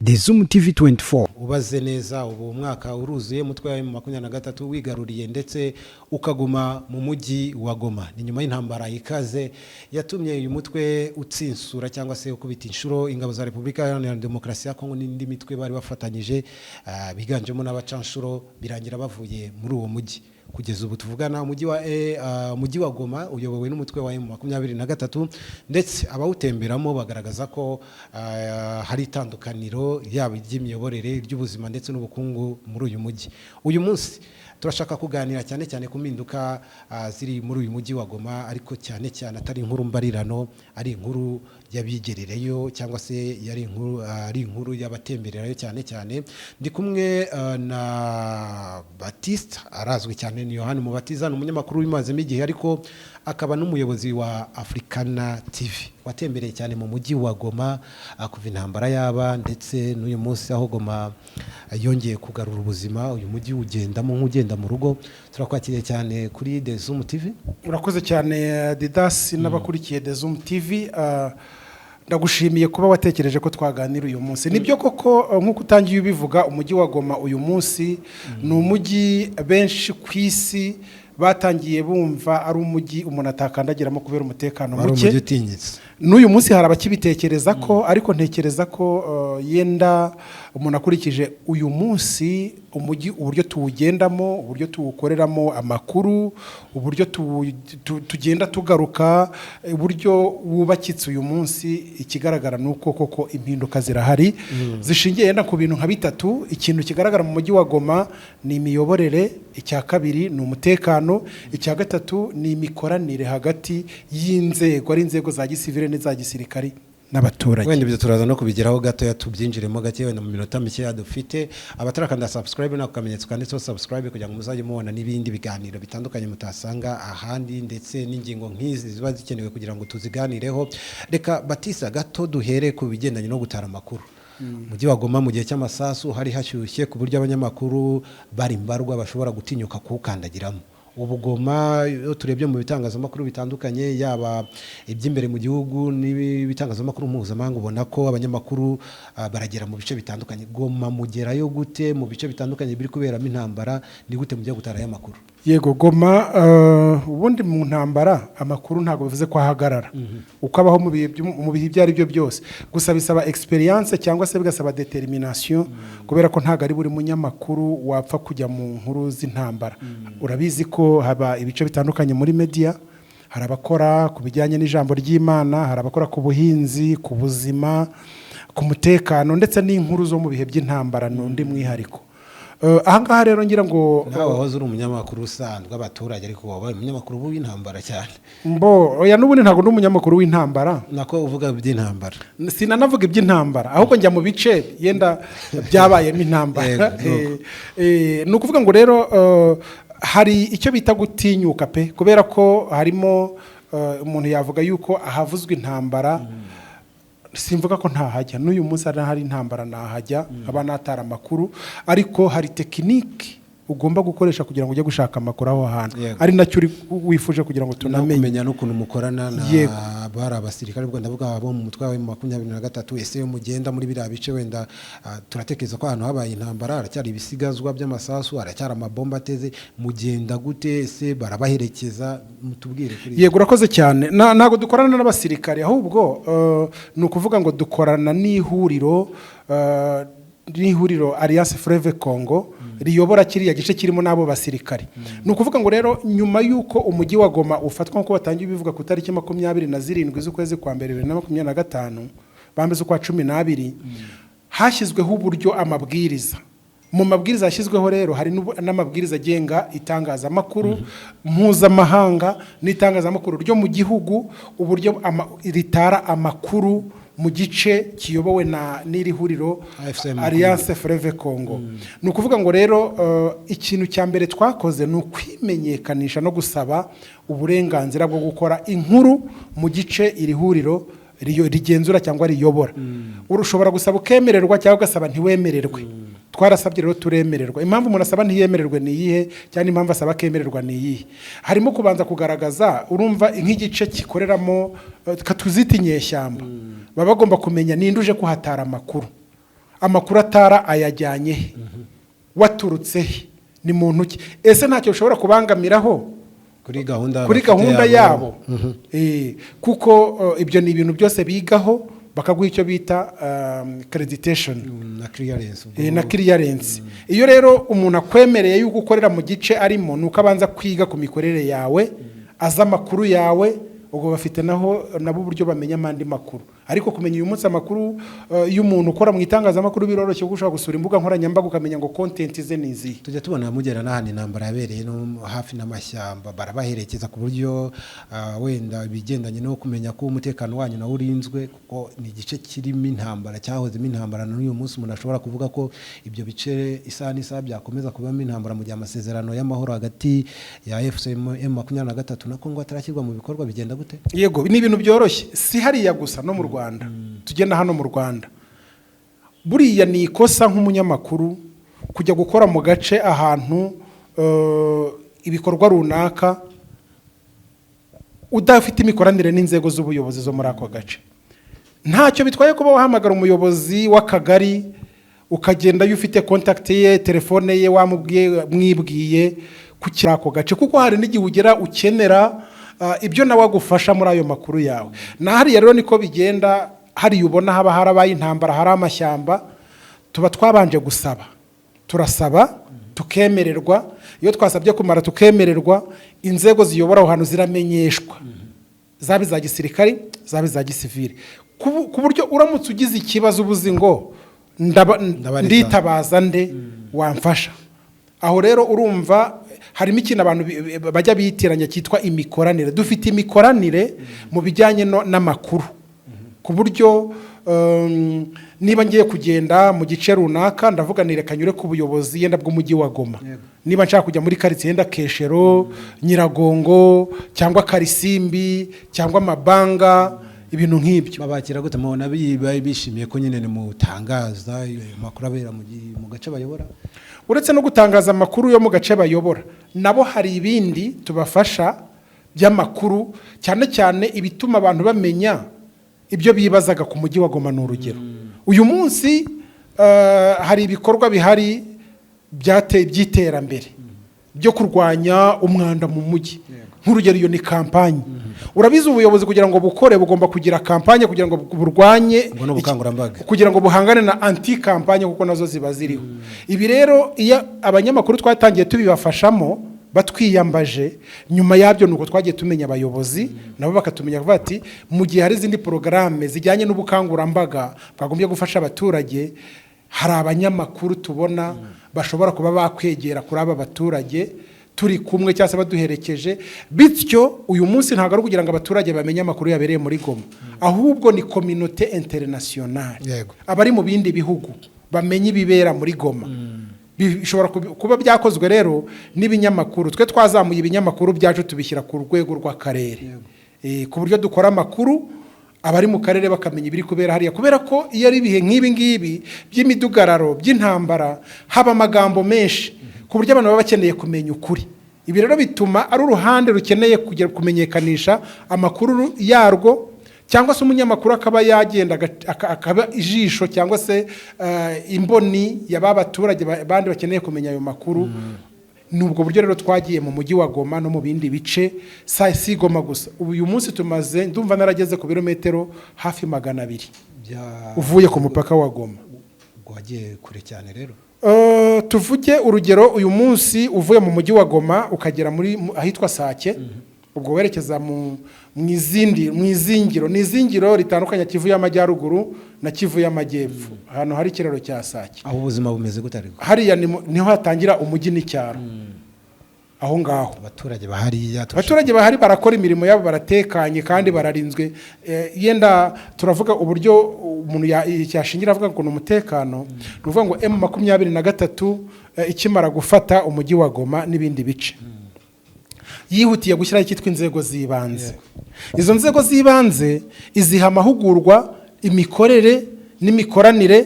The Zoom TV 24 ubaze neza ubu umwaka uruzuye mutwe wa 23 wigaruriye ndetse ukaguma mu mujyi wa Goma. Ni nyuma y'intambara ikaze yatumye uyu mutwe utsinsura cyangwa se ukubita inshuro ingabo za Repubulika Iharanira Demokarasi ya Kongo n'indi mitwe bari bafatanyije biganjemo n'abacanshuro birangira bavuye muri uwo mujyi. Kugeza ubu tuvugana umujyi wa Goma uyobowe n'umutwe wa M23 ndetse abawutemberamo bagaragaza ko hari itandukaniro yaba ry'imiyoborere ry'ubuzima ndetse n'ubukungu muri uyu mujyi. Uyu munsi turashaka kuganira cyane cyane ku mpinduka ziri muri uyu mujyi wa Goma, ariko cyane cyane atari inkuru mbarirano, ari inkuru yabigerereyo cyangwa se ari inkuru y'abatembererayo cyane cyane. Ndi kumwe na Baptiste, arazwi cyane ni Yohani Mubatiza, ni umunyamakuru w'imazemo igihe ariko akaba n'umuyobozi wa Africana TV. Watembereye cyane mu mujyi wa Goma kuva intambara yaba ndetse n'uyu munsi aho Goma yongeye kugarura ubuzima, uyu mujyi ugendamo nk'ugenda mu rugo. Turakwakiriye cyane kuri The Zoom TV. Urakoze cyane Didas n'abakurikiye The Zoom TV. Ndagushimiye kuba watekereje ko twaganira uyu munsi. Nibyo koko nk'uko utangiye ubivuga, umujyi wa Goma uyu munsi ni umujyi benshi ku isi batangiye bumva ari umujyi umuntu atakandagiramo kubera umutekano muke. N'uyu munsi hari abakibitekereza ko, ariko ntekereza ko yenda umuntu akurikije uyu munsi umujyi uburyo tuwugendamo, uburyo tuwukoreramo amakuru, uburyo tugenda tugaruka, uburyo wubakitse uyu munsi, ikigaragara nuko koko impinduka zirahari zishingiye yenda ku bintu nka bitatu. Ikintu kigaragara mu mujyi wa Goma ni imiyoborere, icya kabiri ni umutekano, icya gatatu ni imikoranire hagati y'inzego, ari inzego za gisivile n'iza gisirikari n'abaturage. Wenda ibyo turaza no kubigeraho gato tubyinjiremo gake wenda mu minota mike dufite. Abatarakanda subscribe na kukamenyetso kanditseho subscribe kugira ngo muzajye mubona n'ibindi biganiro bitandukanye mutasanga ahandi, ndetse n'ingingo nk'izi ziba zikenewe kugira ngo tuziganireho. Reka Batisa gato duhere ku bigendanye no gutara amakuru. Mujyi wa Goma mu gihe cy'amasasu hari hashyushye ku buryo abanyamakuru bari mbarwa bashobora gutinyuka kuwukandagiramo. Ubu Goma iyo turebye mu bitangazamakuru bitandukanye, yaba iby'imbere mu gihugu n'ibitangazamakuru mpuzamahanga, ubona ko abanyamakuru baragera mu bice bitandukanye. Goma mugerayo gute mu bice bitandukanye biri kuberamo intambara? Ni gute mujya gutarayo amakuru? Yego, Goma ubundi mu ntambara amakuru ntabwo bivuze ko ahagarara. Ukabaho mu bihe ibyo ari byo byose, gusa bisaba experience cyangwa se bigasaba determination, kubera ko ntabwo ari buri munyamakuru wapfa kujya mu nkuru z'intambara. Urabizi ko haba ibice bitandukanye muri media, hari abakora ku bijyanye n'ijambo ry'Imana, hari abakora ku buhinzi, ku buzima, ku mutekano, ndetse n'inkuru zo mu bihe by'intambara n'undi mwihariko. Ahangaha rero ngira ngo nawe wahoze uri umunyamakuru usanzwe abaturage, ariko wabaye umunyamakuru w'intambara cyane. Oya, n'ubundi ntabwo ndi umunyamakuru w'intambara. Nako uvuga iby'intambara? Sinanavuga iby'intambara, ahubwo njya mu bice yenda byabayemo intambara. Ni ukuvuga ngo rero hari icyo bita gutinyuka pe, kubera ko harimo umuntu yavuga yuko ahavuzwe intambara. Simvuga ko ntahajya, n'uyu munsi hari intambara nahajya aba natara amakuru, ariko hari tekinike ugomba gukoresha kugira ngo ujye gushaka amakuru aho hantu. Ari nacyo wifuje kugira ngo tunamenye, kumenya n'ukuntu mukorana na bari abasirikare, ubwo ndavuga abo mu mutwe wa 23. Ese yo mugenda muri biriya bice, wenda turatekereza ko ahantu habaye intambara haracyari ibisigazwa by'amasasu, haracyari amabomba ateze, mugenda gute? Ese barabaherekeza? Mutubwire kuri. Yego, urakoze cyane. Ntago dukorana n'abasirikare, ahubwo ni ukuvuga ngo dukorana n'ihuriro Alliance Fleuve Congo riyobora kiriya gice kirimo n'abo basirikare. Ni ukuvuga ngo rero nyuma y'uko umujyi wa Goma ufatwa nk'uko batangiye bivuga ku tariki 27 z'ukwezi kwa mbere 2025, bambeze kwa 12, hashyizweho uburyo amabwiriza. Mu mabwiriza yashyizweho rero hari n'amabwiriza agenga itangazamakuru mpuzamahanga n'itangazamakuru ryo mu gihugu, uburyo ritara amakuru mu gice kiyobowe n'iri huriro Alliance Fleuve Congo. Ni ukuvuga ngo rero ikintu cya mbere twakoze ni ukwimenyekanisha no gusaba uburenganzira bwo gukora inkuru mu gice iri huriro rigenzura cyangwa riyobora. Urushobora gusaba ukemererwa cyangwa ugasaba ntiwemererwe. Twarasabye rero turemererwa. Impamvu umuntu asaba ntiyemererwe ni iyihe, cyane impamvu asaba kemererwa ni iyihe? Harimo kubanza kugaragaza, urumva nk'igice gikoreramo katuzita inyeshyamba, baba bagomba kumenya ninde uje kuhatara amakuru. amakuru atara ayajyanye he, waturutse he, ni muntu ki, ese ntacyo ushobora kubangamiraho kuri gahunda yabo. Kuko ibyo ni ibintu byose bigaho bakaguha icyo bita accreditation na clearance. Iyo rero umuntu akwemereye yuko ukorera mu gice arimo, nuko abanza kwiga ku mikorere yawe, aza amakuru yawe, ubwo bafite nabo uburyo bamenya amandi makuru. Ariko kumenya uyu munsi amakuru y'umuntu ukora mu itangazamakuru biroroshye, kuko ushobora gusura imbuga nkoranyambaga ukamenya ngo content ze nizi. Tujya tubona mugera n'ahandi intambara yabereye no hafi n'amashyamba, barabaherekeza ku buryo wenda bigendanye no kumenya ko umutekano wanyu nawo urinzwe, kuko ni igice kirimo intambara, cyahozemo intambara. N'uyu munsi umuntu ashobora kuvuga ko ibyo bice isaha n'isaha byakomeza kubamo intambara mu gihe amasezerano y'amahoro hagati ya FCM M23 na Kongo atarashyirwa mu bikorwa. Bigenda gute? Yego, ni ibintu byoroshye, si hariya gusa, no mu Rwanda. Tugenda hano mu Rwanda, buriya ni ikosa nk'umunyamakuru kujya gukora mu gace ahantu ibikorwa runaka udafite imikoranire n'inzego z'ubuyobozi zo muri ako gace. Ntacyo bitwaye kuba wahamagara umuyobozi w'akagari ukagenda iyo ufite contact ye, telefone ye, mwibwiye ku kirako gace, kuko hari n'igihe ugera ukenera ibyo nawe agufasha muri ayo makuru yawe. Na hariya rero niko bigenda, hari ubona haba harabaye intambara, hari amashyamba, tuba twabanje gusaba, turasaba tukemererwa. Iyo twasabye kumara tukemererwa, inzego ziyobora aho hantu ziramenyeshwa, zaba iza gisirikari, zaba iza gisivili, ku buryo uramutse ugize ikibazo ubuzi ngo nditabaza nde wamfasha. Aho rero urumva harimo ikintu abantu bajya bitiranya cyitwa imikoranire. Dufite imikoranire mu bijyanye n'amakuru, ku buryo niba ngiye kugenda mu gice runaka, ndavuga nireka nyure ku buyobozi yenda bw'umujyi wa Goma. Niba nshaka kujya muri quartier yenda Keshero, Nyiragongo, cyangwa Karisimbi, cyangwa Mabanga, ibintu nk'ibyo. Babakira gute? Mubona bishimiye ko nyine mutangaza amakuru abera mu gace bayobora? Uretse no gutangaza amakuru yo mu gace bayobora, nabo hari ibindi tubafasha by'amakuru, cyane cyane ibituma abantu bamenya ibyo bibazaga ku mujyi wa Goma. N'urugero, uyu munsi hari ibikorwa bihari by'iterambere byo kurwanya umwanda mu mujyi. Nk'urugero, iyo ni kampanye. Urabizi ubuyobozi kugira ngo bukore bugomba kugira kampanye kugira ngo burwanye, kugira ngo buhangane na anti kampanye, kuko nazo ziba ziriho. Ibi rero iyo abanyamakuru twatangiye tubibafashamo batwiyambaje, nyuma yabyo nuko twagiye tumenya abayobozi nabo bakatumenya kuvuga ati mu gihe hari izindi porogaramu zijyanye n'ubukangurambaga bwagombye gufasha abaturage, hari abanyamakuru tubona bashobora kuba bakwegera kuri aba baturage turi kumwe cyangwa se baduherekeje. Bityo uyu munsi ntabwo ari kugira ngo abaturage bamenye amakuru yabereye muri Goma, ahubwo ni communauté internationale, abari mu bindi bihugu bamenye ibibera muri Goma. Bishobora kuba byakozwe rero n'ibinyamakuru. Twe twazamuye ibinyamakuru byacu tubishyira ku rwego rw'akarere, ku buryo dukora amakuru abari mu karere bakamenya ibiri kubera hariya, kubera ko iyo ari ibihe nk'ibi ngibi by'imidugararo, by'intambara, haba amagambo menshi ku buryo abantu baba bakeneye kumenya ukuri. Ibi rero bituma ari uruhande rukeneye kujya kumenyekanisha amakuru yarwo, cyangwa se umunyamakuru akaba yagenda akaba ijisho cyangwa se imboni y'aba baturage bandi bakeneye kumenya ayo makuru. Nubwo buryo rero twagiye mu mujyi wa Goma no mu bindi bice, si Goma gusa. Uyu munsi tumaze, ndumva narageze ku birometero hafi 200 uvuye ku mupaka wa Goma. Wagiye kure cyane rero. Tuvuge urugero, uyu munsi uvuye mu mujyi wa Goma ukagera muri ahitwa Sake, ubwo werekeza mu izingiro ritandukanye Kivu y'Amajyaruguru na Kivu y'Amajyepfo, ahantu hari ikiraro cya Sake. Aho ubuzima bumeze gute ariko? Hariya niho hatangira umujyi n'icyaro. Aho ngaho abaturage bahari barakora imirimo yabo, baratekanye kandi bararinzwe. Yenda turavuga uburyo umuntu yashingira avuga ngo umutekano, ruvuga ngo M23 ikimara gufata umujyi wa Goma n'ibindi bice, yihutiye gushyiraho icyitwa inzego z'ibanze. Izo nzego z'ibanze iziha amahugurwa, imikorere n'imikoranire.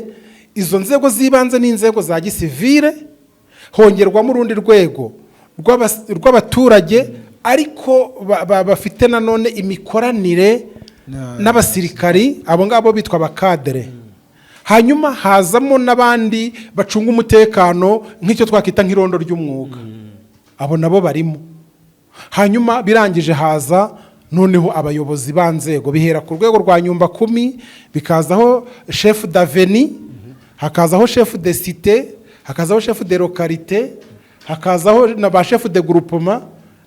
Izo nzego z'ibanze ni inzego za gisivile, hongerwamo urundi rwego rw'abaturage, ariko bafite nanone imikoranire n'abasirikari. Abo ngabo bitwa abakadere. hanyuma hazamo n'abandi bacunga umutekano nk'icyo twakita nk'irondo ry'umwuga, abo nabo barimo. Hanyuma birangije haza noneho abayobozi b'anzego, bihera ku rwego rwa nyumba kumi, bikazaho chef d'aveni, hakazaho chef de cité, hakazaho chef de localité, hakazaho na ba chef de groupement.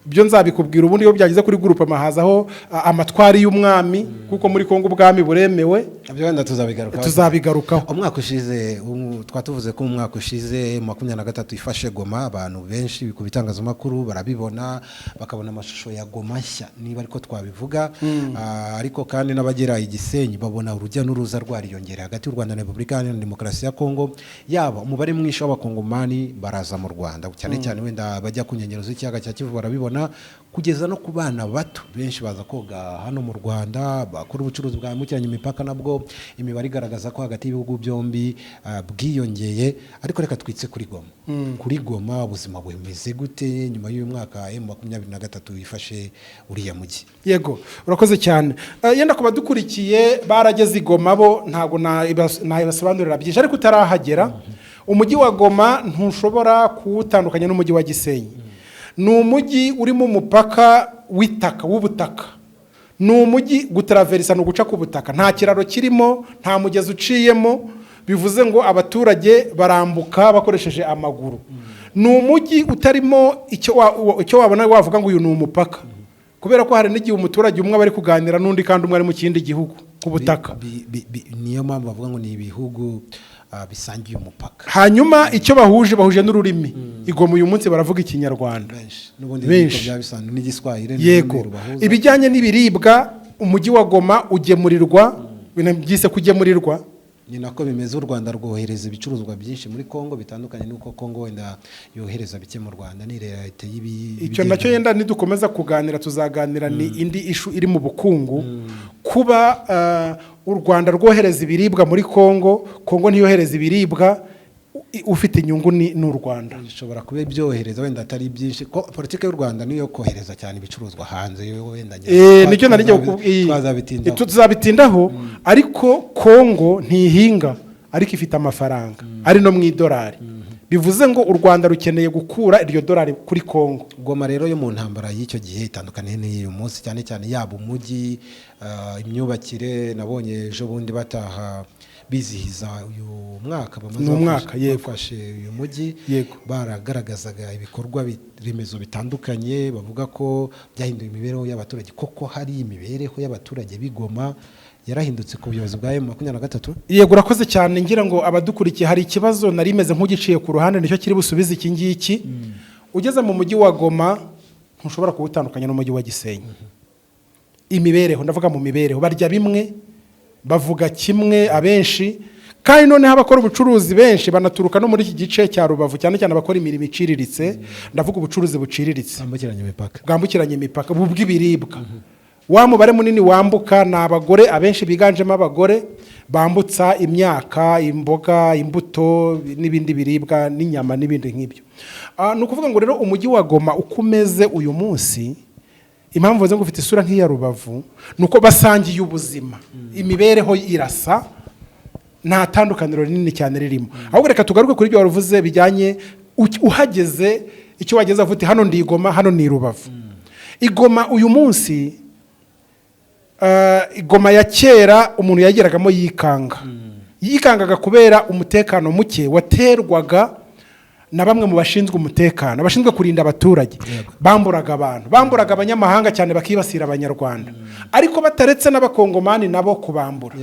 Ibyo nzabikubwira ubundi iyo byageze kuri groupement hazaho amatwari y'umwami, kuko muri Kongo ubwami buremewe. Ibyo wenda tuzabigarukaho. Umwaka ushize twatuvuze ko umwaka ushize 2023 ifashe Goma, abantu benshi ku bitangazamakuru barabibona, bakabona amashusho ya Goma nshya, niba ariko twabivuga. Ariko kandi n'abagera igisenyi babona urujya n'uruza rwariyongera hagati y'u Rwanda na Repubulika Iharanira Demokarasi ya Kongo, yaba umubare mwinshi w'abakongomani baraza mu Rwanda, cyane cyane wenda bajya ku nkengero z'ikiyaga cya Kivu barabibona, kugeza no ku bana bato benshi baza koga hano mu Rwanda, bakora ubucuruzi bwambukiranya imipaka, nabwo imibare igaragaza ko hagati y'ibihugu byombi bwiyongeye. Ariko reka twitse kuri Goma. Kuri Goma ubuzima bumeze gute nyuma y'uyu mwaka M23 ifashe uriya mujyi? Yego, urakoze cyane. Yenda kuba dukurikiye barageze i Goma bo ntago nayibasobanurira byinshi, ariko utarahagera umujyi wa Goma ntushobora kuwutandukanya n'umujyi wa Gisenyi. Ni umujyi urimo umupaka w'ubutaka. Ni umujyi gutaraverisa, no guca ku butaka, nta kiraro kirimo, nta mugezi uciyemo, bivuze ngo abaturage barambuka bakoresheje amaguru. Ni umujyi utarimo icyo wabona wavuga ngo uyu ni umupaka, kubera ko hari n'igihe umuturage umwe bari kuganira n'undi kandi umwe ari mu kindi gihugu ku butaka. Niyo mpamvu bavuga ngo ni ibihugu bisangiye umupaka. Hanyuma icyo bahuje n'ururimi. Igoma uyu munsi baravuga Ikinyarwanda benshi, n'igiswahili. Yego, ibijyanye n'ibiribwa umujyi wa Goma ugemurirwa, byise kugemurirwa. Ni nako bimeze. U Rwanda rwohereza ibicuruzwa byinshi muri Kongo bitandukanye nuko Kongo wenda yohereza bike mu Rwanda. Ni leta icyo nacyo yenda nidukomeza kuganira tuzaganira ni indi ishu iri mu bukungu. Kuba u Rwanda rwohereza ibiribwa muri Kongo, Kongo ntiyohereza ibiribwa, ufite inyungu ni n'u Rwanda. Bishobora kuba byohereza wenda atari byinshi, ko politike y'u Rwanda niyo kohereza cyane ibicuruzwa hanze. Wenda nicyo nari tuzabitindaho. Ariko Kongo ntihinga, ariko ifite amafaranga ari no mu idolari. Bivuze ngo u Rwanda rukeneye gukura iryo dolari kuri Kongo. Goma rero yo mu ntambara y'icyo gihe itandukanye n'uyu munsi, cyane cyane yaba umujyi, imyubakire. Nabonye ejo bundi bataha bizihiza uyu mwaka bafashe uyu mujyi, baragaragazaga ibikorwa remezo bitandukanye, bavuga ko byahinduye imibereho y'abaturage. Koko hari imibereho y'abaturage b'Igoma yarahindutse ku buyobozi bwa M23? Yego, urakoze cyane. Ngira ngo abadukurikiye hari ikibazo nari meze nk'ugiciye ku ruhande, nicyo kiri busubize iki ngiki. Ugeze mu mujyi wa Goma ntushobora kuwutandukanya n'umujyi wa Gisenyi. Imibereho, ndavuga mu mibereho, barya bimwe, bavuga kimwe abenshi, kandi noneho abakora ubucuruzi benshi banaturuka no muri iki gice cya Rubavu, cyane cyane abakora imirimo iciriritse. Ndavuga ubucuruzi buciriritse bwambukiranya imipaka bw'ibiribwa. Wa mubare munini wambuka ni abagore, abenshi biganjemo abagore bambutsa imyaka, imboga, imbuto n'ibindi biribwa n'inyama n'ibindi nk'ibyo. Ni ukuvuga ngo rero umujyi wa Goma ukomeze uyu munsi, impamvu zo gufite isura nk'iya Rubavu nuko basangiye ubuzima, imibereho irasa, nta tandukaniro rinini cyane ririmo. Ahubwo reka tugaruke kuri ibyo waruvuze bijyanye uhageze, icyo wageze avuti hano ndi Goma, hano ni Rubavu. Igoma uyu munsi, Igoma ya kera umuntu yageragamo yikangaga kubera umutekano muke waterwaga na bamwe mu bashinzwe umutekano, bashinzwe kurinda abaturage. Bamburaga abantu, bamburaga abanyamahanga cyane, bakibasira abanyarwanda, ariko bataretse n'abakongomani nabo kubambura.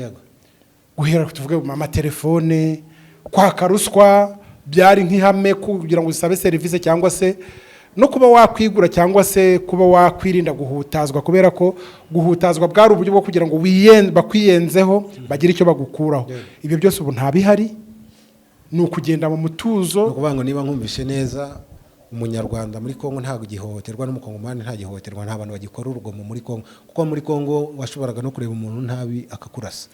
Guhera tuvuge mu amatelefone, kwaka ruswa byari nk'ihame kugira ngo usabe serivisi, cyangwa se no kuba wakwigura, cyangwa se kuba wakwirinda guhutazwa, kubera ko guhutazwa bwari uburyo bwo kugira ngo bakwiyenzeho bagire icyo bagukuraho. Ibyo byose ubu ntabihari, ni ukugenda mu mutuzo. Ukuvuga ngo niba nkumvishe neza, umunyarwanda muri Kongo ntabwo gihohoterwa, n'umukongomani nta gihohoterwa, nta bantu bagikora urugomo muri Kongo, kuko muri Kongo washoboraga no kureba umuntu ntabi akakurasa.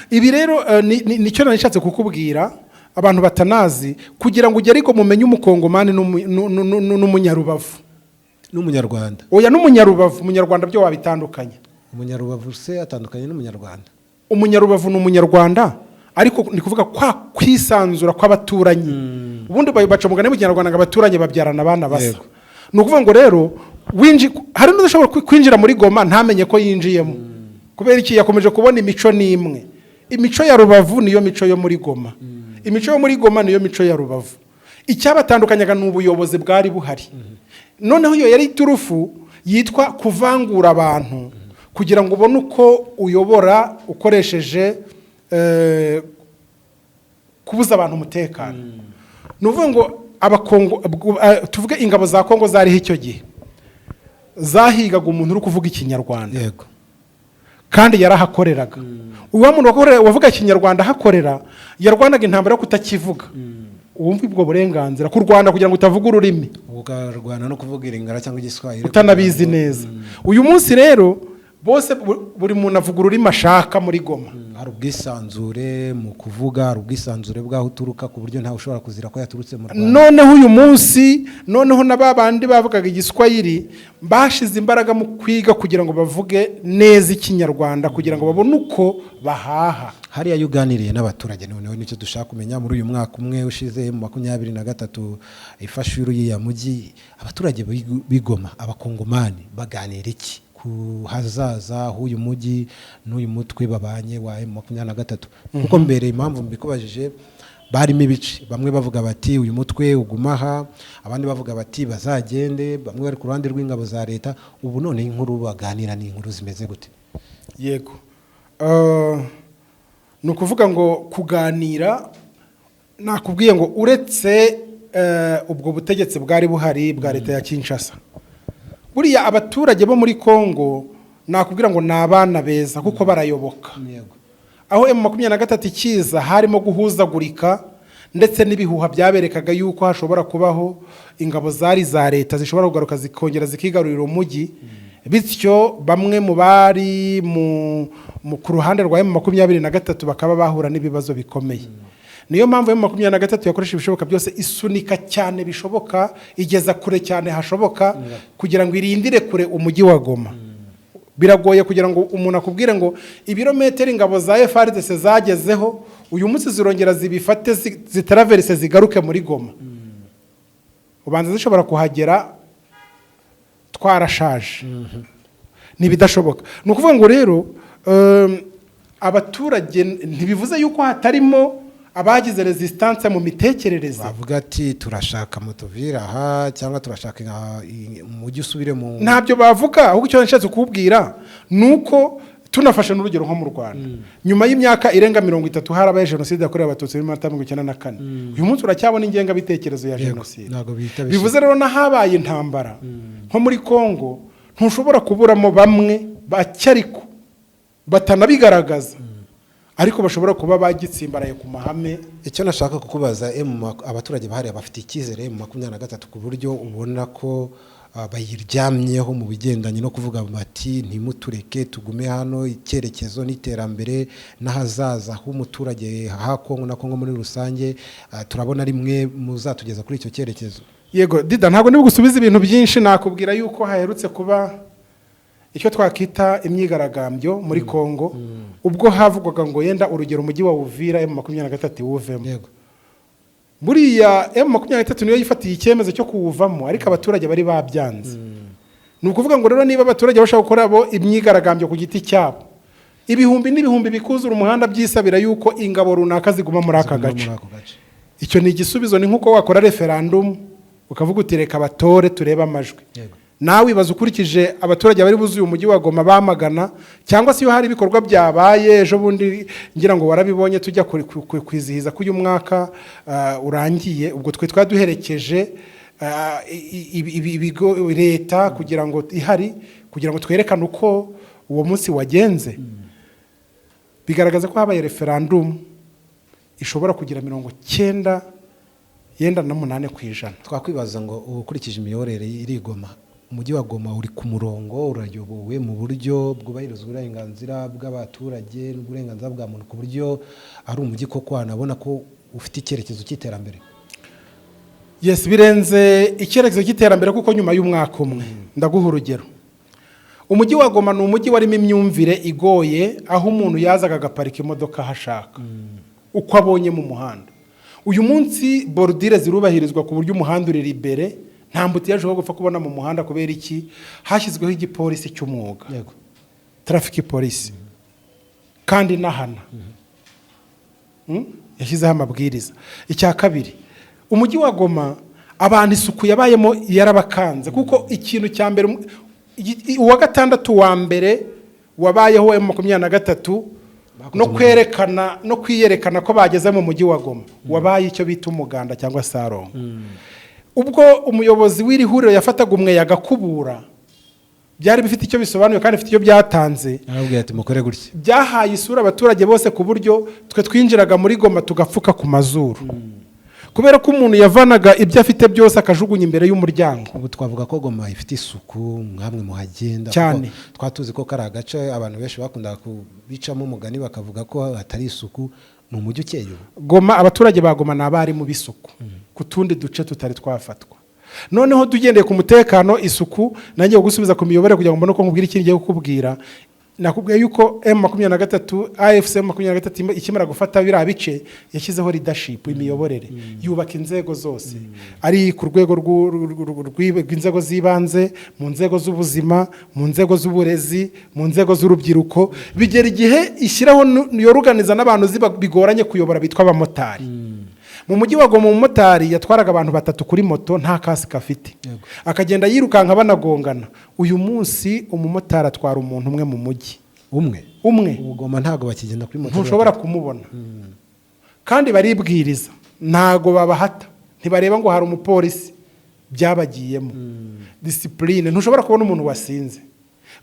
Ibi rero nicyo nanishatse kukubwira abantu batanazi, kugira ngo ugere ariko mumenye umukongomani n'umunyarubavu n'umunyarwanda. Oya, n'umunyarubavu, umunyarwanda byo wabitandukanye. Umunyarubavu se atandukanye n'umunyarwanda? Umunyarubavu ni umunyarwanda, ariko ni kuvuga kwa kwisanzura kw'abaturanyi. Ubundi baca umugani mu Kinyarwanda ngo abaturanyi babyarana abana basa. Ni ukuvuga ngo rero hari n'udashobora kwinjira muri Goma ntamenye ko yinjiyemo, kubera iki yakomeje kubona imico n'imwe. Imico ya Rubavu niyo mico yo muri Goma, imico yo muri Goma niyo mico ya Rubavu. Icyabatandukanyaga ni ubuyobozi bwari buhari. Noneho iyo yari iturufu yitwa kuvangura abantu kugira ngo ubone uko uyobora ukoresheje kubuza abantu umutekano. Ni ukuvuga ngo tuvuge ingabo za Kongo zariho icyo gihe zahigaga umuntu uri kuvuga Ikinyarwanda, yego, kandi yarahakoreraga. Uwo muntu wavuga Ikinyarwanda hakorera yarwanaga intambara yo kutakivuga. Wumva ubwo burenganzira ku Rwanda kugira ngo utavuga ururimi, ukarwana no kuvuga Iringara cyangwa Igiswahili utanabizi neza. Uyu munsi rero bose buri muntu avuga ururimi ashaka muri Goma. Hari ubwisanzure mu kuvuga, hari ubwisanzure bw'aho uturuka ku buryo ntawe ushobora kuzira ko yaturutse mu Rwanda. Noneho uyu munsi na babandi bavugaga Igiswahili bashize imbaraga mu kwiga kugira ngo bavuge neza Ikinyarwanda kugira ngo babone uko bahaha. Hariya yuganiriye n'abaturage, noneho nicyo dushaka kumenya muri uyu mwaka umwe ushize mu 2023 ifashe y'uriya mujyi, abaturage b'Igoma, abakongomani baganira iki ku hazaza h'uyu mujyi n'uyu mutwe babanye wa M23? Kuko mbere impamvu mbikubajije barimo ibice, bamwe bavuga bati uyu mutwe ugumaha, abandi bavuga bati bazagende, bamwe bari ku ruhande rw'ingabo za leta. Ubu none inkuru baganira ni inkuru zimeze gute? Yego, ni ukuvuga ngo kuganira, nakubwiye ngo uretse ubwo butegetsi bwari buhari bwa leta ya Kinshasa, buriya abaturage bo muri Kongo nakubwira ngo ni abana beza kuko barayoboka. Aho M23 ikiza harimo guhuzagurika ndetse n'ibihuha byaberekaga yuko hashobora kubaho ingabo zari za leta zishobora kugaruka zikongera zikigarurira umujyi. Bityo bamwe mu bari ku ruhande rwa M23 bakaba bahura n'ibibazo bikomeye. Niyo mpamvu M23 yakoresha ibishoboka byose, isunika cyane bishoboka, igeza kure cyane hashoboka kugira ngo irindire kure umujyi wa Goma. Biragoye kugira ngo umuntu akubwire ngo ibirometero ingabo za FARDC zagezeho uyu munsi zirongera zibifate zitaraverse zigaruke muri Goma. Ubanza zishobora kuhagera twarashaje. Nibidashoboka. Ni ukuvuga ngo rero abaturage ntibivuze yuko hatarimo abagize resistance mu mitekerereze. Bavuga ati turashaka mutuvira aha cyangwa turashaka umujyi usubire mu, ntabyo bavuga. Ahubwo icyo nshatse kubwira nuko tunafashe n'urugero nko mu Rwanda, nyuma y'imyaka irenga 30 harabaye jenoside yakorewe abatutsi muri 1994. Uyu munsi uracyabona ingenga bitekerezo ya jenoside. Bivuze rero na habaye intambara nko muri Kongo ntushobora kuburamo bamwe bacyariko batanabigaragaza, ariko bashobora kuba bagitsimbaraye ku mahame. Icyo nashaka kukubaza, abaturage bahari bafite icyizere mu 23 ku buryo ubona ko bayiryamyeho mu bigendanye no kuvuga bati ntimutureke tugume hano, icyerekezo n'iterambere n'ahazaza h'umuturage ha Kongo na Kongo muri rusange turabona rimwe muzatugeza kuri icyo cyerekezo? Yego Dida, ntabwo niba gusubiza ibintu byinshi, nakubwira yuko haherutse kuba icyo twakita imyigaragambyo muri Kongo, ubwo havugwaga ngo yenda urugero umujyi wa Uvira M23 wuvemo. Yego, buriya M23 niyo yifatiye icyemezo cyo kuwuvamo, ariko abaturage bari babyanze. Ni ukuvuga ngo rero niba abaturage bashaka gukora bo imyigaragambyo ku giti cyabo, ibihumbi n'ibihumbi bikuzura umuhanda byisabira yuko ingabo runaka ziguma muri aka gace, icyo ni igisubizo. Ni nkuko wakora referendum ukavuga uti reka batore turebe amajwi. Yego, nawe ibaza ukurikije abaturage bari buzuye umujyi wa Goma bamagana, cyangwa se iyo hari ibikorwa byabaye ejo bundi ngira ngo warabibonye tujya kwizihiza ko uyu mwaka urangiye, ubwo twe twaduherekeje ibigo leta kugira ngo ihari kugira ngo twerekane uko uwo munsi wagenze. Bigaragaza ko habaye referendum ishobora kugira 98% twakwibaza ngo ukurikije imiyorere iri Goma, umujyi wa Goma uri ku murongo, urayobowe mu buryo bwubahiriza uburenganzira bw'abaturage n'uburenganzira bwa muntu, ku buryo ari umujyi koko wanabona ko ufite icyerekezo cy'iterambere? Yes, birenze icyerekezo cy'iterambere kuko nyuma y'umwaka umwe. Ndaguha urugero, umujyi wa Goma ni umujyi warimo imyumvire igoye, aho umuntu yazaga agaparika imodoka hashaka. uko abonye mu muhanda. Uyu munsi borudire zirubahirizwa ku buryo umuhanda uri libere, nta mbutiyaje ho gupfa kubona mu muhanda kubera iki hashyizweho igipolisi cy'umwuga, traffic police, kandi nahana yashyizeho amabwiriza. Icya kabiri, umujyi wa Goma abantu isuku yabayemo yarabakanze, kuko ikintu cya mbere uwa gatandatu wa mbere wabayeho M23 no kwiyerekana ko bageze mu mujyi wa Goma wabaye icyo bita umuganda cyangwa sarongo. Ubwo umuyobozi w'iri huriro yafataga umwe yagakubura, byari bifite icyo bisobanuye kandi bifite icyo byatanze. Arabwiye ati mukore gutya. Byahaye isura abaturage bose ku buryo twe twinjiraga muri Goma tugapfuka ku mazuru. Kubera ko umuntu yavanaga ibyo afite byose akajugunya imbere y'umuryango. Ubu twavuga ko Goma ifite isuku, mwamwe muhagenda cyane. Twatuzi ko kari agace abantu benshi bakunda kubicamo umugani bakavuga ko hatari isuku. Ni umujyi ukeye. Goma, abaturage ba Goma ni abarimu b'isuku ku tundi duce tutari twafatwa. Noneho tugendeye ku mutekano, isuku, nanjye gusubiza ku miyoborere kugira ngo mbone ko nkubwira ikindi giye kukubwira. Nakubwiye yuko M23 AFC M23 ikimara gufata bira bice yashyizeho leadership, imiyoborere, yubaka inzego zose, ari ku rwego rw'inzego zibanze, mu nzego z'ubuzima, mu nzego z'uburezi, mu nzego z'urubyiruko, bigera igihe ishyiraho yoruganiza n'abantu bigoranye kuyobora bitwa abamotari. Mu mujyi wa Goma umumotari yatwaraga abantu 3 kuri moto nta kasika afite, akagenda yirukanka banagongana. Uyu munsi umumotari atwara umuntu umwe mu mujyi umwe. Goma ntago bakigenda kuri moto, ntushobora kumubona. Kandi baribwiriza, ntago babahata, ntibareba ngo hari umupolisi, byabagiyemo discipline. Ntushobora kubona umuntu wasinze.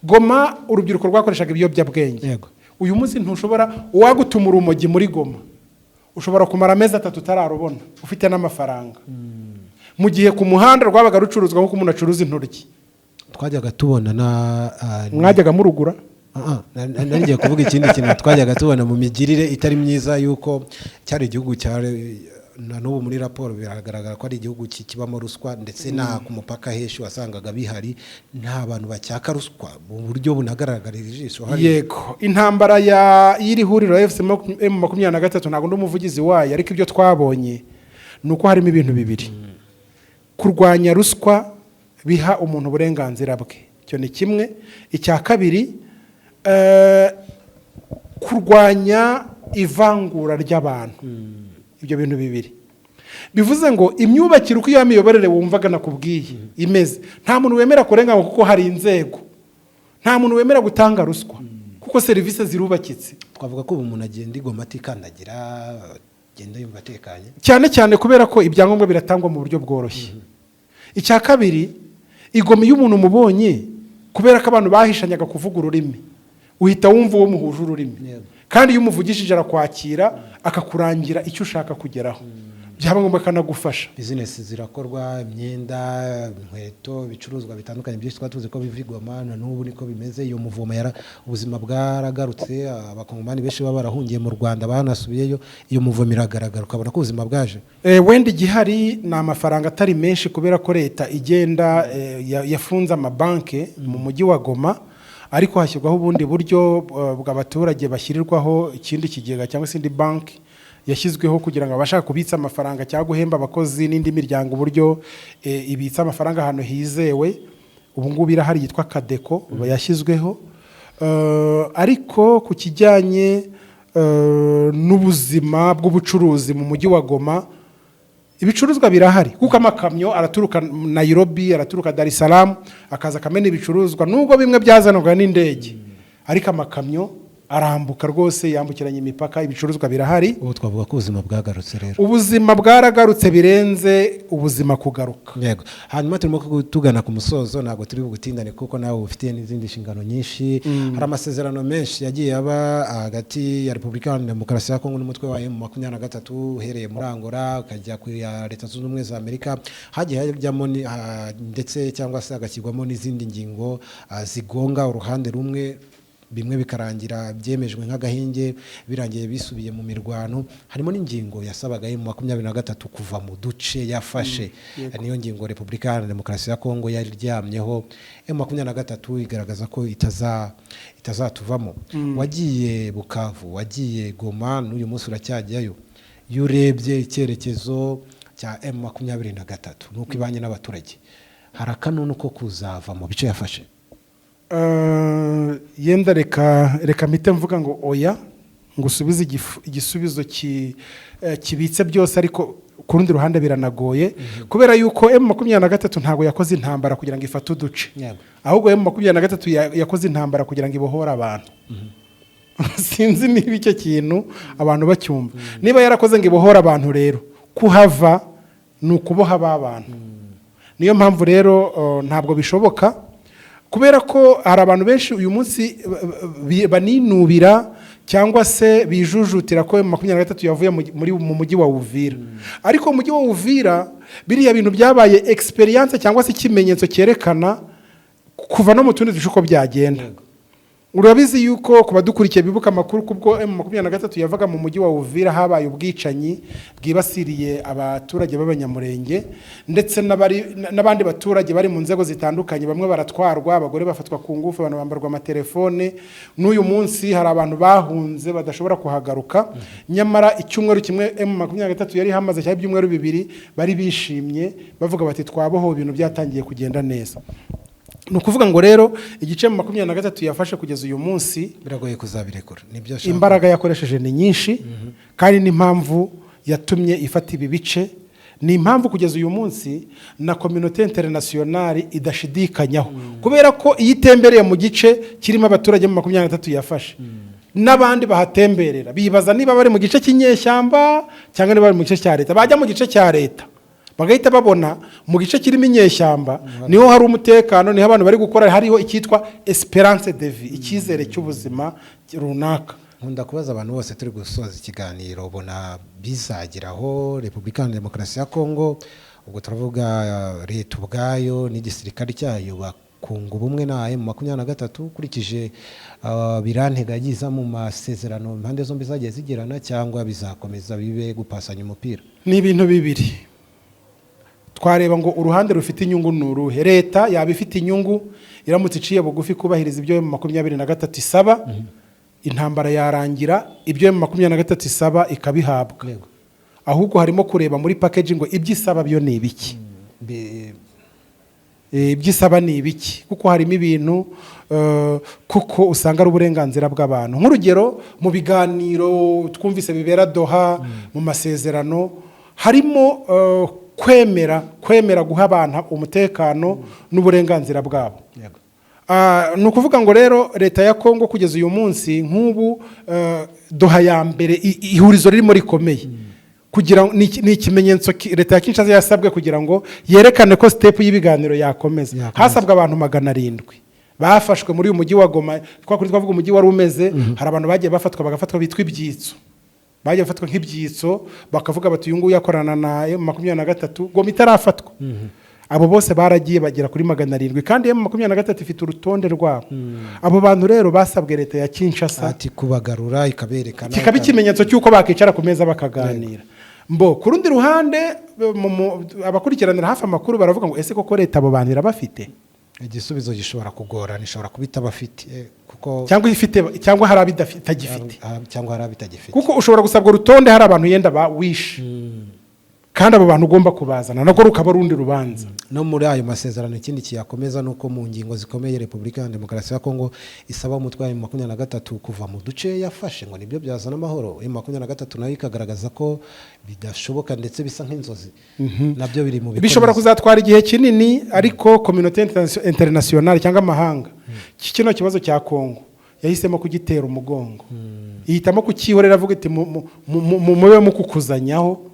Goma urubyiruko rwakoreshaga ibiyobyabwenge. Uyu munsi ntushobora uwagutumura urumogi muri Goma, ushobora kumara amezi 3 utararubona ufite n'amafaranga. Mu gihe ku muhanda rwabaga rucuruzwa nko umuntu acuruza intoryi, twajyaga tubona mwajyaga murugura. Nangiye kuvuga ikindi kintu twajyaga tubona mu migirire itari myiza, yuko cyari igihugu cyari na n'ubu muri raporo biragaragara ko ari igihugu kibamo ruswa, ndetse na ku mupaka heshi wasangaga bihari nta bantu bacyaka ruswa mu buryo bunagaragarira ijisho. Yego, intambara y'iri huriro FC M23 ntago ndumuvugizi wayo, ariko ibyo twabonye nuko harimo ibintu bibiri. Kurwanya ruswa biha umuntu uburenganzira bwe, cyo ni kimwe. Icya kabiri, kurwanya ivangura ry'abantu. Ibyo bintu bibiri bivuze ngo imyubakire uko yamiyoborere wumvaga nakubwiye imeze, nta muntu wemera kurengana kuko hari inzego, nta muntu wemera gutanga ruswa kuko serivisi zirubakitse. Twavuga ko umuntu agenda Goma atikandagira, agenda yumva atekanye, cyane cyane kubera ko ibyangombwa biratangwa mu buryo bworoshye. Icya kabiri, Goma iyo umuntu mubonye, kubera ko abantu bahishanyaga kuvuga ururimi, uhita wumva uwo muhuje ururimi. Kandi iyo umuvugishije arakwakira akakurangira icyo ushaka kugeraho, byaba ngombwa kanagufasha. Business zirakorwa, imyenda, inkweto, bicuruzwa bitandukanye byinshi twatuze ko bivigoma, na n'ubu niko bimeze. Iyo muvoma ubuzima bwaragarutse, abakongomani benshi baba barahungiye mu Rwanda banasubiyeyo, iyo muvomo iragaragara ukabona ko ubuzima bwaje. Wenda igihari ni amafaranga atari menshi, kubera ko leta igenda yafunze amabanke mu mujyi wa Goma, ariko hashyirwaho ubundi buryo bw'abaturage bashyirirwaho ikindi kigega cyangwa se indi banki yashyizweho kugira ngo abashaka kubitsa amafaranga cyangwa guhemba abakozi n'indi miryango uburyo ibitsa amafaranga ahantu hizewe. Ubu ngubu irahari yitwa Kadeko yashyizweho. Ariko ku kijyanye n'ubuzima bw'ubucuruzi mu mujyi wa Goma, ibicuruzwa birahari kuko amakamyo araturuka Nairobi, araturuka Dar es Salaam, akaza kamena ibicuruzwa, nubwo bimwe byazanwaga n'indege, ariko amakamyo arambuka rwose, yambukiranya imipaka, ibicuruzwa birahari. Ubu twavuga ko ubuzima bwagarutse rero. Ubuzima bwaragarutse birenze ubuzima kugaruka. Yego. Hanyuma turimo tugana ku musozo, ntabwo turi bugutindane kuko nawe ufite n'izindi nshingano nyinshi. Hari amasezerano menshi yagiye aba hagati ya Repubulika ya Demokarasi ya Kongo n'umutwe wa M23 uhereye muri Angola ukajya ku ya Leta Zunze Ubumwe za Amerika. Hagiye hajyamo ndetse cyangwa se agashyirwamo n'izindi ngingo zigonga uruhande rumwe bimwe bikarangira byemejwe nk'agahinge birangiye bisubiye mu mirwano. Harimo n'ingingo yasabaga mu 23 kuva mu duce yafashe, niyo ngingo Repubulika Iharanira Demokarasi ya Kongo yari ryamyeho. mu 23 igaragaza ko itazatuvamo. Wagiye Bukavu, wagiye Goma, n'uyu munsi uracyajyayo. Iyo urebye icyerekezo cya M23 nuko ibanye n'abaturage, hari akanunu ko kuzava mu bice yafashe? Yenda reka mpite mvuga ngo oya, ngo usubize igisubizo kibitse byose, ariko ku rundi ruhande biranagoye kubera yuko M23 ntago yakoze intambara kugira ngo ifate uduce, ahubwo M23 yakoze intambara kugira ngo ibohore abantu. Sinzi niba icyo kintu abantu bacyumva. Niba yarakoze ngo ibohore abantu, rero kuhava ni ukuboha abantu. Niyo mpamvu rero ntabwo bishoboka, kubera ko hari abantu benshi uyu munsi baninubira cyangwa se bijujutira ko M23 yavuye mu mujyi wa Uvira. Ariko mu mujyi wa Uvira biriya bintu byabaye experience cyangwa se ikimenyetso cyerekana kuva no mu tundi duce uko byagenda. Urabizi yuko kuba dukurikiye bibuka amakuru kubwo M23 yavaga mu mujyi wa Uvira habaye ubwicanyi bwibasiriye abaturage b'abanyamurenge ndetse n'abandi baturage bari mu nzego zitandukanye. Bamwe baratwarwa, abagore bafatwa ku ngufu, abantu bambarwa amatelefone. N'uyu munsi hari abantu bahunze badashobora kuhagaruka, nyamara icyumweru kimwe M23 yari hamaze cyane ibyumweru 2 bari bishimye bavuga bati twaboho, ibintu byatangiye kugenda neza. Nukuvuga ngo rero igice mu 23 yafashe kugeza uyu munsi biragoye kuzabirekura. Nibyo imbaraga yakoresheje ni nyinshi, kandi n'impamvu yatumye ifata ibi bice, ni impamvu kugeza uyu munsi na communauté internationale idashidikanyaho, kubera ko iyitembereye mu gice kirimo abaturage mu 23 yafashe n'abandi bahatemberera bibaza niba bari mu gice cy'inyeshyamba cyangwa niba bari mu gice cya leta. Bajya mu gice cya leta bagahita babona mu gice kirimo inyeshyamba niho hari umutekano, niho abantu bari gukora, hariho icyitwa espérance de vie, icyizere cy'ubuzima runaka. Nkunda kubaza abantu bose turi gusoza ikiganiro, ubona bizagiraho Repubulika Iharanira Demokarasi ya Kongo, ubwo turavuga leta ubwayo n'igisirikare cyayo bakunga ubumwe na M23 ukurikije birantega yagize mu masezerano impande zombi zagiye zigirana, cyangwa bizakomeza bibe gupasanya umupira? Ni ibintu bibiri. Twareba ngo uruhande rufite inyungu n'uruhe. Leta yaba ifite inyungu iramutse iciye bugufi kubahiriza ibyo M23 isaba, intambara yarangira, ibyo M23 isaba ikabihabwa. Ahubwo harimo kureba muri package ngo ibyo isaba byo ni ibiki, ibyo isaba ni ibiki, kuko harimo ibintu kuko usanga ari uburenganzira bw'abantu. Nk'urugero mu biganiro twumvise bibera Doha mu masezerano harimo kwemera guha abantu umutekano n'uburenganzira bwabo. Ni ukuvuga ngo rero leta ya Kongo kugeza uyu munsi nk'ubu Doha ya mbere ihurizo ririmo rikomeye, kugira ni ikimenyetso leta ya Kinshasa yasabwe kugira ngo yerekane ko step y'ibiganiro yakomeza. Hasabwa abantu 700 bafashwe muri uyu mujyi wa Goma. Twavuga umujyi wari umeze, hari abantu bagiye bagafatwa bitwa ibyitso, bagiye bafatwa nk'ibyitso, bakavuga bati uyu nguyu yakorana na M23, Goma itarafatwa. Abo bose baragiye bagera kuri 700, kandi M23 ifite urutonde rwabo. Abo bantu rero basabwe leta ya Kinshasa ati kubagarura, ikaberekana, kikaba ikimenyetso cy'uko bakicara ku meza bakaganira. Mbo ku rundi ruhande abakurikiranira hafi amakuru baravuga ngo ese koko leta abo bantu irabafite? Igisubizo gishobora kugorana, ishobora kubita bafite kuko cyangwa ifite, cyangwa hari abitagifite, cyangwa hari abitagifite, kuko ushobora gusabwa urutonde hari abantu yenda ba wish, kandi abo bantu ugomba kubazana nako rukaba rundi rubanza. No muri ayo masezerano ikindi kiyakomeza nuko mu ngingo zikomeye Repubulika Iharanira Demokarasi ya Kongo isaba umutwe wa M23 kuva mu duce yafashe ngo nibyo byazana amahoro. M23 nayo ikagaragaza ko bidashoboka ndetse bisa nk'inzozi. Nabyo biri mu bishobora kuzatwara igihe kinini, ariko communauté internationale cyangwa amahanga kino kibazo cya Kongo yahisemo kugitera umugongo, ihitamo kukihorera, avuga iti mube mukukuzanyaho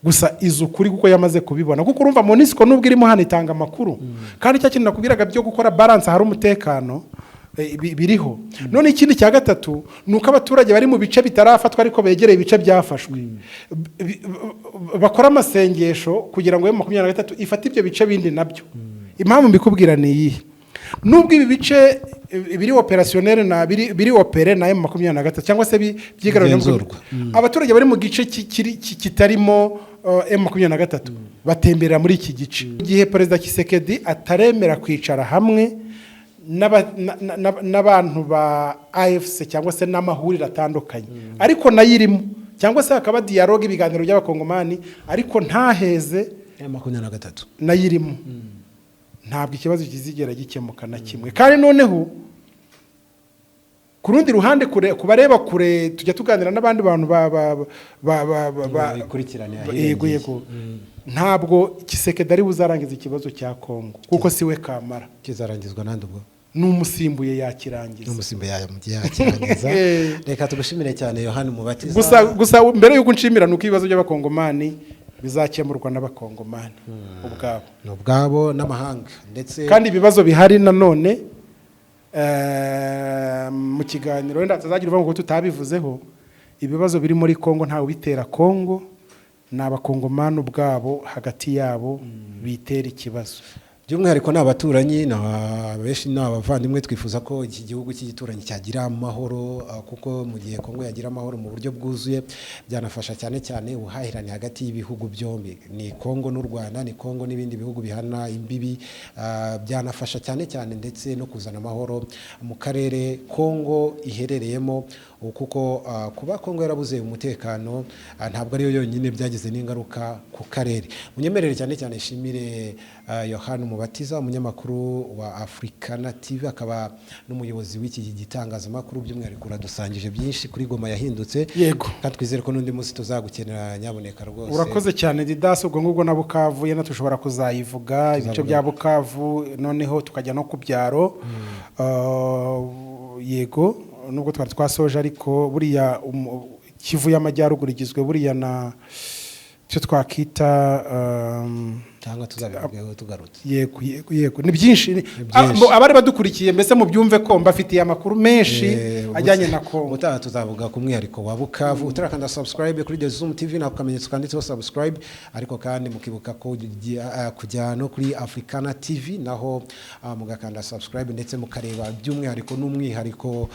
gusa izukuri kuko yamaze kubibona. Kuko urumva Monisco nubwo irimo hano itanga amakuru, kandi cya kintu nakubwiraga byo gukora balance hari umutekano biriho. None ikindi cya gatatu nuko abaturage bari mu bice bitarafatwa ariko begereye ibice byafashwe bakora amasengesho kugira ngo M23 ifate ibyo bice bindi nabyo. Impamvu mbikubwira ni iyi, nubwo ibi bice biri opérationnel na biri opéré na M23 cyangwa se byigarurira abaturage bari mu gice kitarimo M23 batemberera muri iki gice igihe perezida Tshisekedi ataremera kwicara hamwe n'abantu ba AFC cyangwa se n'amahuriro atandukanye ariko nayirimo cyangwa se hakaba dialogue ibiganiro by'abakongomani ariko ntaheze M23 nayirimo ntabwo ikibazo kizigera gikemuka na kimwe kandi noneho ku rundi ruhande kubareba kure tujya tuganira n'abandi bantu yego ntabwo Tshisekedi ari buzarangiza ikibazo cya Kongo kuko siwe kamara kizarangizwa nande ubwo n'umusimbuye yakirangiza yakirangiza reka tugushimire cyane Yohani Mubatiza gusa mbere yuko nshimira nuko ibibazo by'abakongomani bizakemurwa n'abakongomani ubwabo n'amahanga ndetse kandi ibibazo bihari nanone mu kiganiro wenda tuzagira uvuga ngo tutabivuzeho ibibazo biri muri Kongo ntawe bitera Kongo n'abakongomani ubwabo hagati yabo bitera ikibazo by'umwihariko n'abaturanyi benshi n'abavandimwe twifuza ko iki gihugu cy'igituranyi cyagira amahoro kuko mu gihe Kongo yagira amahoro mu buryo bwuzuye byanafasha cyane cyane ubuhahirane hagati y'ibihugu byombi ni Kongo n'u Rwanda ni Kongo n'ibindi bihugu bihana imbibi byanafasha cyane cyane ndetse no kuzana amahoro mu karere Kongo iherereyemo kuko kuba Kongo yarabuze umutekano ntabwo ariyo yonyine byagize n'ingaruka ku karere munyemerere cyane cyane shimire Yohani Mubatiza umunyamakuru wa Africana TV akaba n'umuyobozi w'iki gitangazamakuru by'umwihariko uradusangije byinshi kuri Goma yahindutse yego kandi twizere ko n'undi munsi tuzagukenera nyaboneka rwose urakoze cyane Didas ubwo ngubwo na Bukavu yana tushobora kuzayivuga ibice bya Bukavu noneho tukajya no ku byaro yego nubwo twari twasoje ariko buriya Kivu y'amajyaruguru igizwe buriya na cyo twakita cyangwa tuzabivugaho tugarutse yego ni byinshi abari badukurikiye mbese mu byumve ko mbafitiye amakuru menshi ajyanye na Kongo utaha tuzavuga ku mwihariko wa Bukavu utarakanda subscribe kuri The Zoom TV na kamenyetso kanditseho subscribe ariko kandi mukibuka ko kujya no kuri Africana TV naho mugakanda subscribe ndetse mukareba by'umwihariko n'umwihariko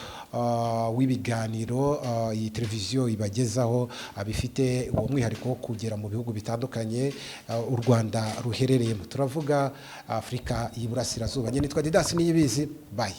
w'ibiganiro iyi televiziyo ibagezaho bifite uwo mwihariko wo kugera mu bihugu bitandukanye u Rwanda ruherereyemo turavuga Afrika y'Iburasirazuba nyine nitwa Didas Niyibizi bye